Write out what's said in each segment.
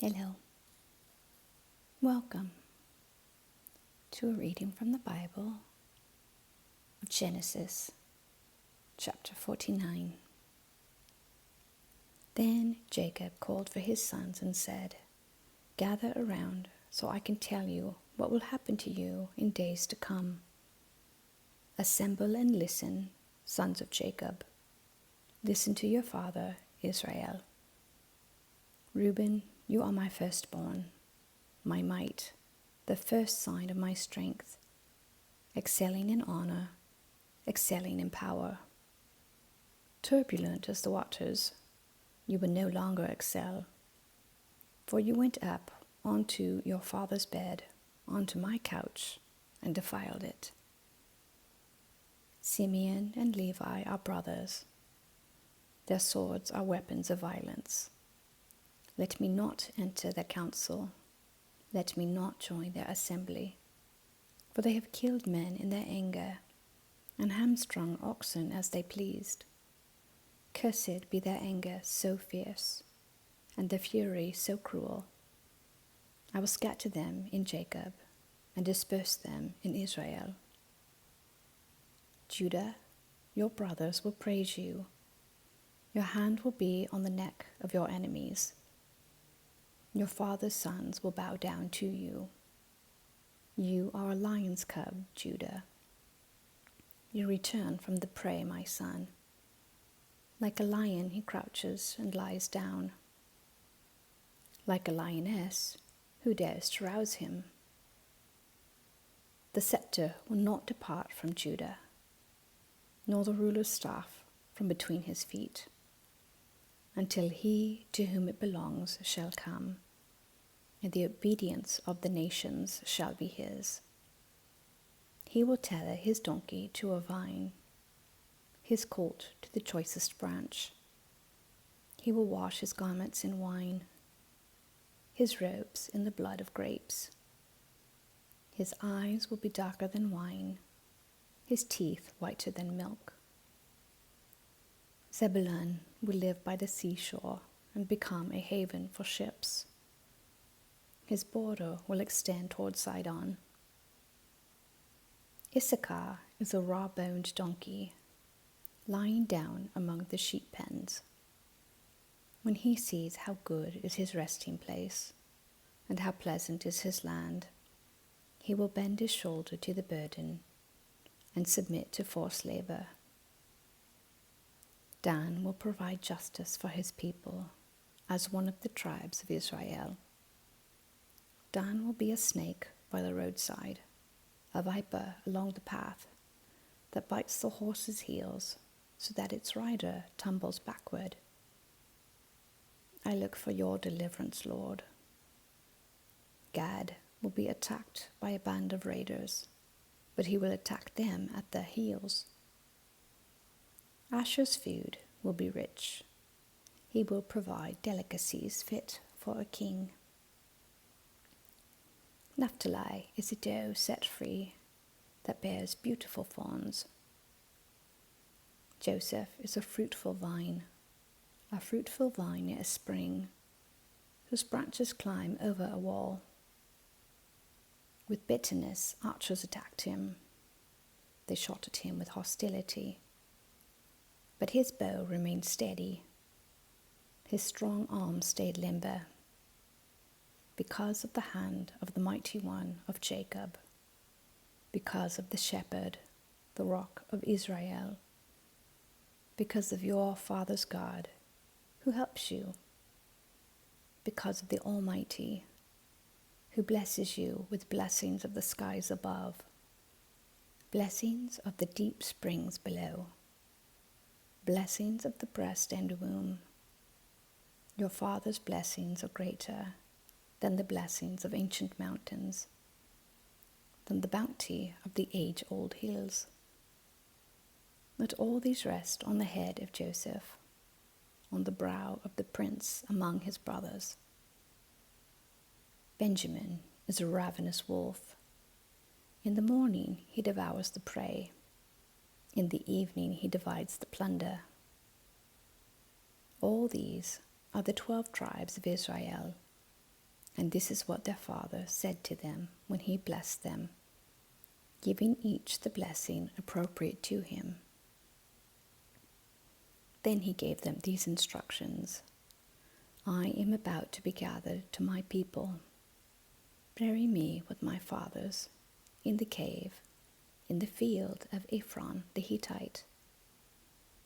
Hello. Welcome to a reading from the Bible of Genesis, chapter 49. Then Jacob called for his sons and said, "Gather around so I can tell you what will happen to you in days to come. Assemble and listen, sons of Jacob. Listen to your father, Israel. Reuben, you are my firstborn, my might, the first sign of my strength, excelling in honor, excelling in power. Turbulent as the waters, you will no longer excel, for you went up onto your father's bed, onto my couch, and defiled it. Simeon and Levi are brothers. Their swords are weapons of violence. Let me not enter their council. Let me not join their assembly. For they have killed men in their anger, and hamstrung oxen as they pleased. Cursed be their anger so fierce, and their fury so cruel. I will scatter them in Jacob, and disperse them in Israel. Judah, your brothers will praise you. Your hand will be on the neck of your enemies. Your father's sons will bow down to you. You are a lion's cub, Judah. You return from the prey, my son. Like a lion he crouches and lies down. Like a lioness, who dares to rouse him? The scepter will not depart from Judah, nor the ruler's staff from between his feet, until he to whom it belongs shall come, and the obedience of the nations shall be his. He will tether his donkey to a vine, his colt to the choicest branch. He will wash his garments in wine, his robes in the blood of grapes. His eyes will be darker than wine, his teeth whiter than milk. Zebulun will live by the seashore and become a haven for ships. His border will extend toward Sidon. Issachar is a raw-boned donkey, lying down among the sheep pens. When he sees how good is his resting place, and how pleasant is his land, he will bend his shoulder to the burden and submit to forced labor. Dan will provide justice for his people as one of the tribes of Israel. Dan will be a snake by the roadside, a viper along the path that bites the horse's heels so that its rider tumbles backward. I look for your deliverance, Lord. Gad will be attacked by a band of raiders, but he will attack them at their heels. Asher's food will be rich. He will provide delicacies fit for a king. Naphtali is a doe set free that bears beautiful fawns. Joseph is a fruitful vine near a spring, whose branches climb over a wall. With bitterness, archers attacked him. They shot at him with hostility. But his bow remained steady. His strong arm stayed limber. Because of the hand of the mighty one of Jacob, because of the shepherd, the rock of Israel, because of your father's God, who helps you, because of the Almighty, who blesses you with blessings of the skies above, blessings of the deep springs below, blessings of the breast and womb. Your father's blessings are greater than the blessings of ancient mountains, than the bounty of the age-old hills. Let all these rest on the head of Joseph, on the brow of the prince among his brothers. Benjamin is a ravenous wolf. In the morning he devours the prey. In the evening he divides the plunder. All these are the 12 tribes of Israel, And this is what their father said to them when he blessed them, giving each the blessing appropriate to him. Then he gave them these instructions. I am about to be gathered to my people. Bury me with my fathers in the cave, in the field of Ephron the Hittite,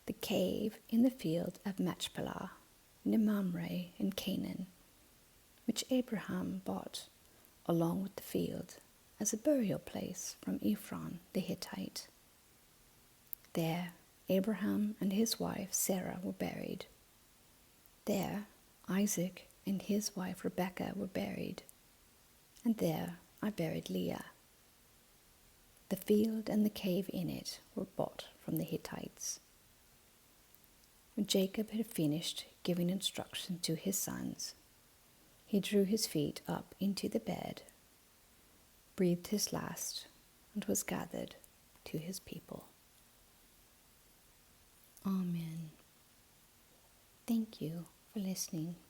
the cave in the field of Machpelah, near Mamre in Canaan, which Abraham bought along with the field as a burial place from Ephron the Hittite. There Abraham and his wife Sarah were buried. There Isaac and his wife Rebekah were buried. And there I buried Leah. The field and the cave in it were bought from the Hittites. When Jacob had finished giving instruction to his sons, he drew his feet up into the bed, breathed his last, and was gathered to his people. Amen. Thank you for listening.